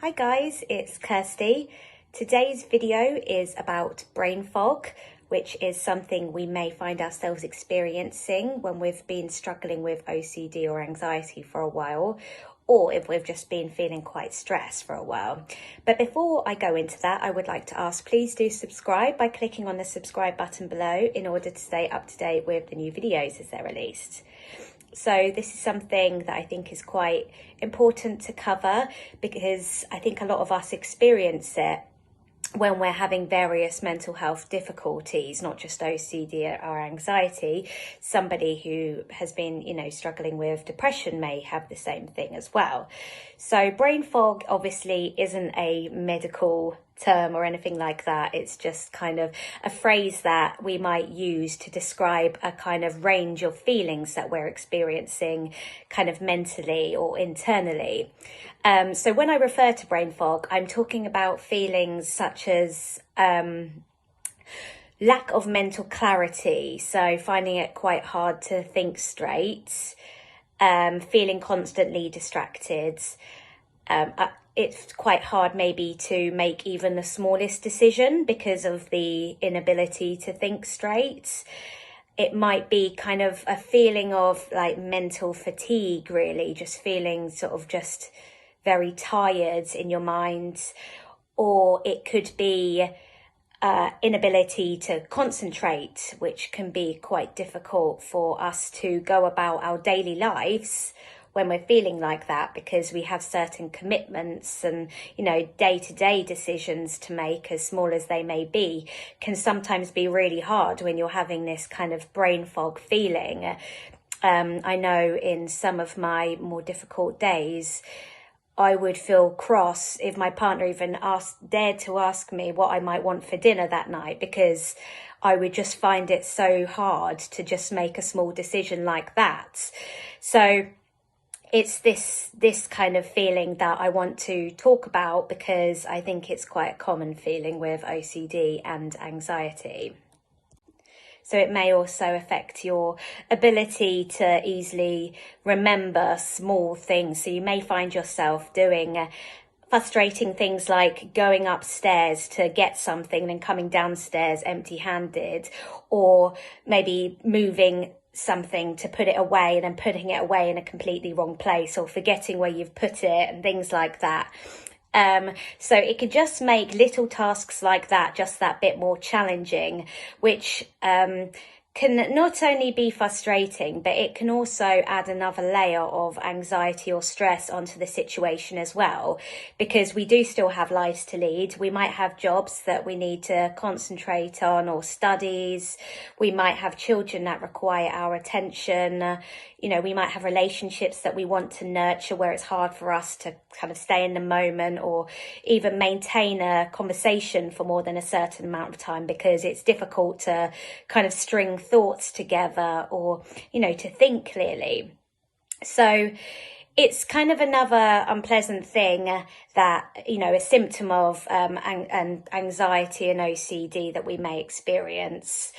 Hi guys, it's Kirsty. Today's video is about brain fog, which is something we may find ourselves experiencing when we've been struggling with OCD or anxiety for a while, or if we've just been feeling quite stressed for a while. But before I go into that, I would like to ask, please do subscribe by clicking on the subscribe button below in order to stay up to date with the new videos as they're released. So this is something that I think is quite important to cover because I think a lot of us experience it when we're having various mental health difficulties, not just OCD or anxiety. Somebody who has been, struggling with depression may have the same thing as well. So brain fog obviously isn't a medical term or anything like that. It's just kind of a phrase that we might use to describe a kind of range of feelings that we're experiencing kind of mentally or internally. So when I refer to brain fog, I'm talking about feelings such as lack of mental clarity, so finding it quite hard to think straight, feeling constantly distracted. It's quite hard maybe to make even the smallest decision because of the inability to think straight. It might be kind of a feeling of like mental fatigue, really, just feeling sort of just very tired in your mind, or it could be inability to concentrate, which can be quite difficult for us to go about our daily lives when we're feeling like that, because we have certain commitments and, day-to-day decisions to make, as small as they may be, can sometimes be really hard when you're having this kind of brain fog feeling. I know in some of my more difficult days, I would feel cross if my partner even dared to ask me what I might want for dinner that night, because I would just find it so hard to just make a small decision like that. So it's this kind of feeling that I want to talk about because I think it's quite a common feeling with OCD and anxiety. So it may also affect your ability to easily remember small things. So you may find yourself doing frustrating things like going upstairs to get something and then coming downstairs empty-handed, or maybe moving something to put it away and then putting it away in a completely wrong place, or forgetting where you've put it and things like that. So it could just make little tasks like that just that bit more challenging, which can not only be frustrating, but it can also add another layer of anxiety or stress onto the situation as well, because we do still have lives to lead. We might have jobs that we need to concentrate on, or studies. We might have children that require our attention. We might have relationships that we want to nurture where it's hard for us to kind of stay in the moment, or even maintain a conversation for more than a certain amount of time, because it's difficult to kind of string thoughts together or, to think clearly. So it's kind of another unpleasant thing that, a symptom of anxiety and OCD that we may experience.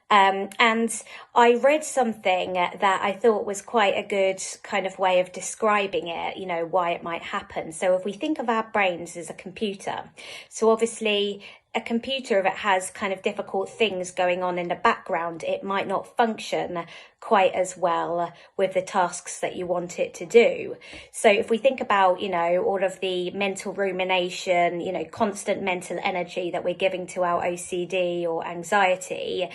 And I read something that I thought was quite a good kind of way of describing it, why it might happen. So if we think of our brains as a computer, so obviously a computer, if it has kind of difficult things going on in the background, it might not function quite as well with the tasks that you want it to do. So if we think about, all of the mental rumination, constant mental energy that we're giving to our OCD or anxiety,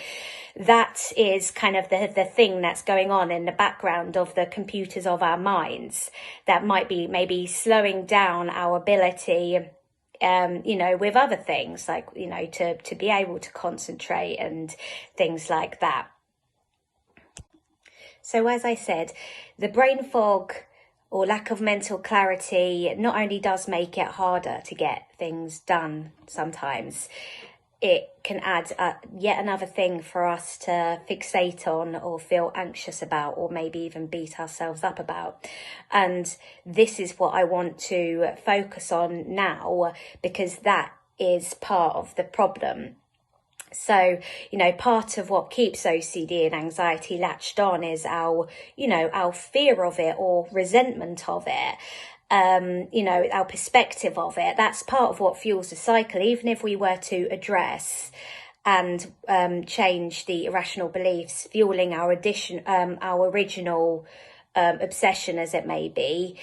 that is kind of the thing that's going on in the background of the computers of our minds that might be maybe slowing down our ability with other things like, to be able to concentrate and things like that. So as I said, the brain fog or lack of mental clarity not only does make it harder to get things done sometimes, it can add yet another thing for us to fixate on or feel anxious about, or maybe even beat ourselves up about. And this is what I want to focus on now, because that is part of the problem. So, part of what keeps OCD and anxiety latched on is our fear of it or resentment of it. our perspective of it. That's part of what fuels the cycle. Even if we were to address and change the irrational beliefs fueling our original obsession, as it may be,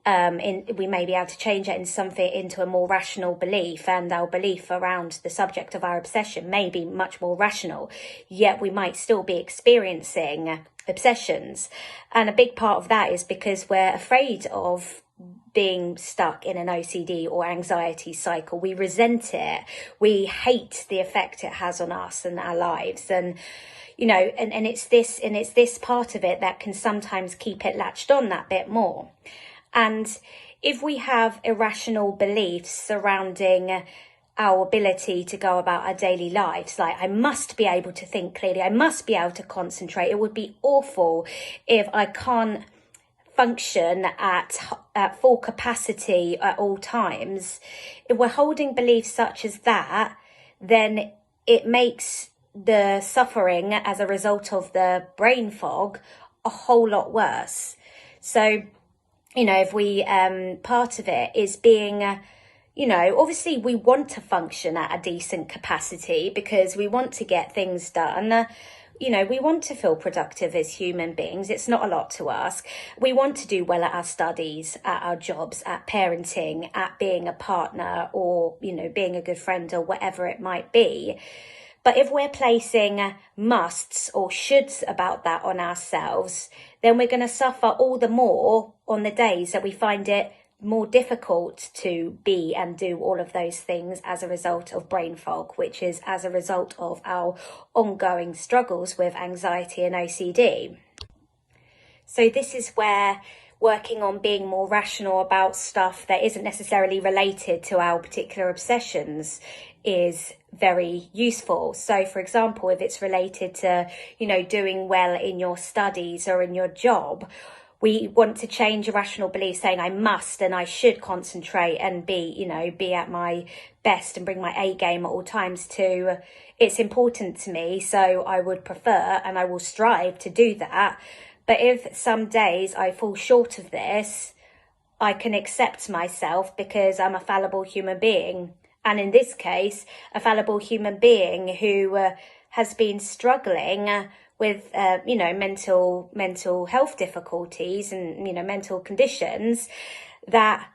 we may be able to change it into a more rational belief, and our belief around the subject of our obsession may be much more rational, yet we might still be experiencing obsessions. And a big part of that is because we're afraid of being stuck in an OCD or anxiety cycle. We resent it. We hate the effect it has on us and our lives. And and it's this part of it that can sometimes keep it latched on that bit more. And if we have irrational beliefs surrounding our ability to go about our daily lives, like I must be able to think clearly, I must be able to concentrate. It would be awful if I can't function at full capacity at all times. If we're holding beliefs such as that, then it makes the suffering as a result of the brain fog a whole lot worse. So, if we, part of it is being, obviously we want to function at a decent capacity because we want to get things done. We want to feel productive as human beings. It's not a lot to ask. We want to do well at our studies, at our jobs, at parenting, at being a partner, or, being a good friend or whatever it might be. But if we're placing musts or shoulds about that on ourselves, then we're going to suffer all the more on the days that we find it more difficult to be and do all of those things as a result of brain fog, which is as a result of our ongoing struggles with anxiety and OCD. So this is where working on being more rational about stuff that isn't necessarily related to our particular obsessions is very useful. So, for example, if it's related to, doing well in your studies or in your job, we want to change irrational beliefs saying I must and I should concentrate and be at my best and bring my A game at all times to it's important to me, so I would prefer and I will strive to do that. But if some days I fall short of this, I can accept myself because I'm a fallible human being. And in this case, a fallible human being who has been struggling with, mental health difficulties and, mental conditions that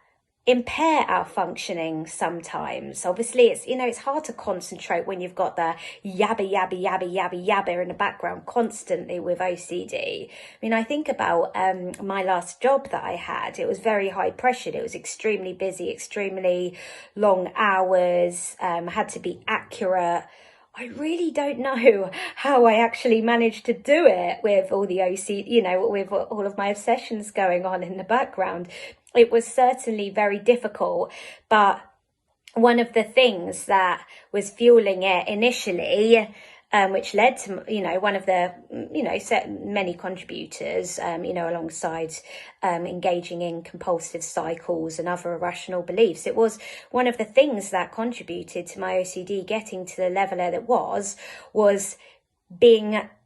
impair our functioning sometimes. Obviously, it's hard to concentrate when you've got the yabba in the background constantly with OCD. I think about my last job that I had. It was very high pressured. It was extremely busy, extremely long hours, had to be accurate. I really don't know how I actually managed to do it with all the OCD, with all of my obsessions going on in the background. It was certainly very difficult, but one of the things that was fueling it initially, which led to, one of the, many contributors, alongside engaging in compulsive cycles and other irrational beliefs. It was one of the things that contributed to my OCD getting to the level that it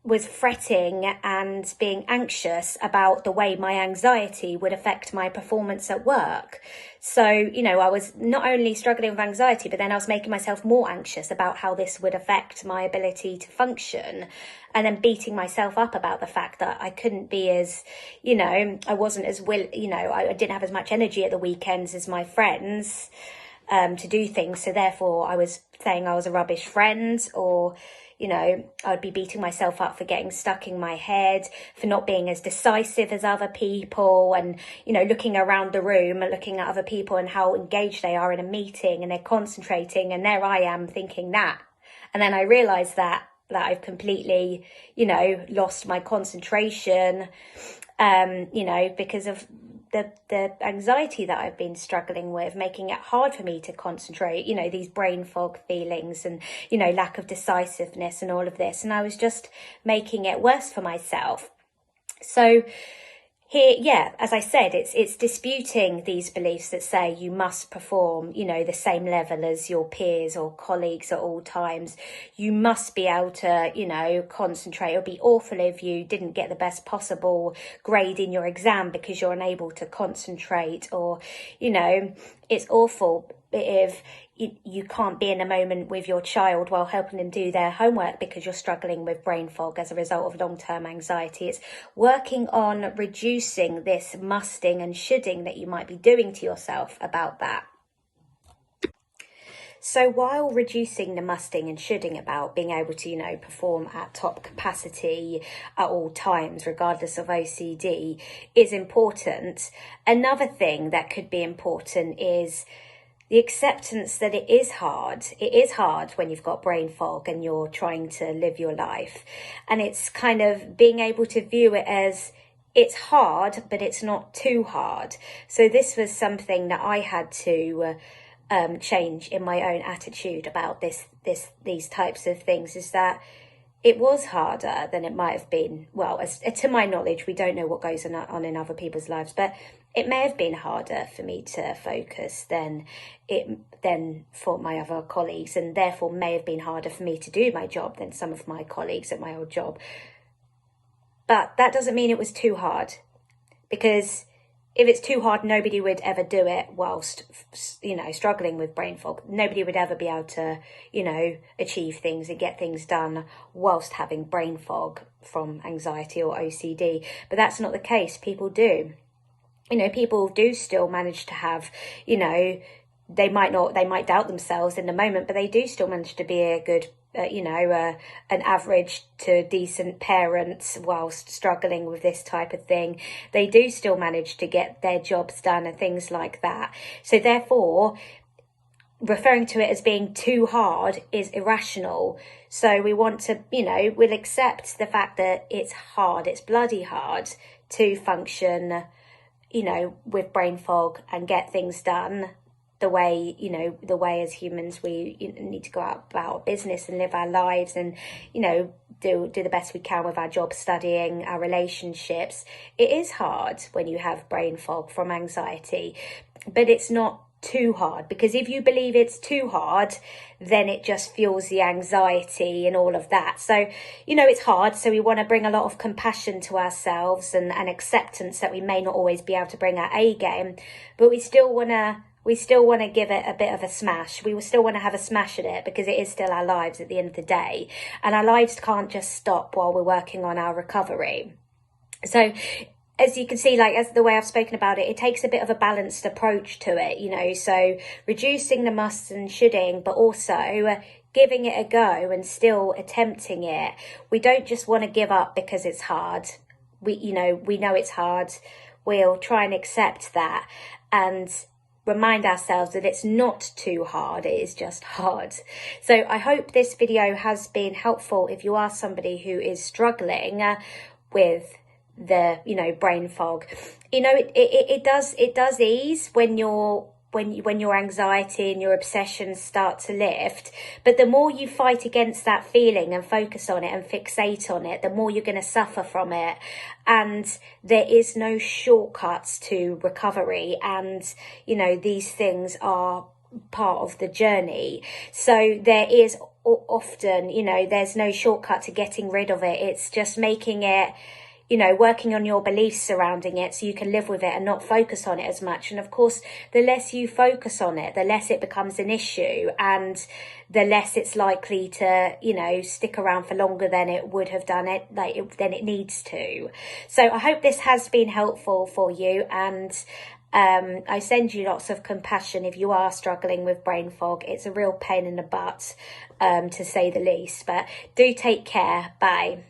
was fretting and being anxious about the way my anxiety would affect my performance at work. So, I was not only struggling with anxiety, but then I was making myself more anxious about how this would affect my ability to function, and then beating myself up about the fact that I couldn't be as, I wasn't as I didn't have as much energy at the weekends as my friends to do things. So therefore I was saying I was a rubbish friend, or I'd be beating myself up for getting stuck in my head, for not being as decisive as other people, and, looking around the room and looking at other people and how engaged they are in a meeting and they're concentrating, and there I am thinking that. And then I realised that I've completely, lost my concentration, because of the anxiety that I've been struggling with, making it hard for me to concentrate, these brain fog feelings and, lack of decisiveness and all of this. And I was just making it worse for myself. So here, yeah, as I said, it's disputing these beliefs that say you must perform, you know, the same level as your peers or colleagues at all times. You must be able to, you know, concentrate. It would be awful if you didn't get the best possible grade in your exam because you're unable to concentrate, or, you know, it's awful if you can't be in a moment with your child while helping them do their homework because you're struggling with brain fog as a result of long-term anxiety. It's working on reducing this musting and shoulding that you might be doing to yourself about that. So while reducing the musting and shoulding about being able to, you know, perform at top capacity at all times, regardless of OCD, is important, another thing that could be important is the acceptance that it is hard. It is hard when you've got brain fog and you're trying to live your life. And it's kind of being able to view it as it's hard, but it's not too hard. So this was something that I had to change in my own attitude about these types of things, is that it was harder than it might have been. Well, to my knowledge, we don't know what goes on in other people's lives, but it may have been harder for me to focus than for my other colleagues, and therefore may have been harder for me to do my job than some of my colleagues at my old job. But that doesn't mean it was too hard, because if it's too hard, nobody would ever do it whilst, you know, struggling with brain fog. Nobody would ever be able to, you know, achieve things and get things done whilst having brain fog from anxiety or OCD. But that's not the case. People do. You know, people do still manage to have, you know, they might doubt themselves in the moment, but they do still manage to be a good, an average to decent parent whilst struggling with this type of thing. They do still manage to get their jobs done and things like that. So therefore, referring to it as being too hard is irrational. So we want to, you know, we'll accept the fact that it's hard, it's bloody hard to function, you know, with brain fog and get things done the way, you know, the way as humans we need to go out about our business and live our lives and, you know, do the best we can with our job, studying, our relationships. It is hard when you have brain fog from anxiety, but it's not too hard, because if you believe it's too hard, then it just fuels the anxiety and all of that. So, you know, it's hard, so we want to bring a lot of compassion to ourselves and acceptance that we may not always be able to bring our A game, but we still want to give it a bit of a smash. We still want to have a smash at it, because it is still our lives at the end of the day, and our lives can't just stop while we're working on our recovery. So as you can see, like, as the way I've spoken about it, it takes a bit of a balanced approach to it, you know, so reducing the musts and shoulding, but also giving it a go and still attempting it. We don't just want to give up because it's hard. We know it's hard. We'll try and accept that and remind ourselves that it's not too hard, it is just hard. So I hope this video has been helpful if you are somebody who is struggling with the, you know, brain fog. You know, it does ease when your anxiety and your obsessions start to lift, but the more you fight against that feeling and focus on it and fixate on it, the more you're going to suffer from it. And there is no shortcuts to recovery, and, you know, these things are part of the journey. So there is often, you know, there's no shortcut to getting rid of it. It's just making it, you know, working on your beliefs surrounding it so you can live with it and not focus on it as much. And of course, the less you focus on it, the less it becomes an issue, and the less it's likely to, you know, stick around for longer than it would have done than it needs to. So I hope this has been helpful for you, and I send you lots of compassion if you are struggling with brain fog. It's a real pain in the butt, to say the least, but do take care. Bye.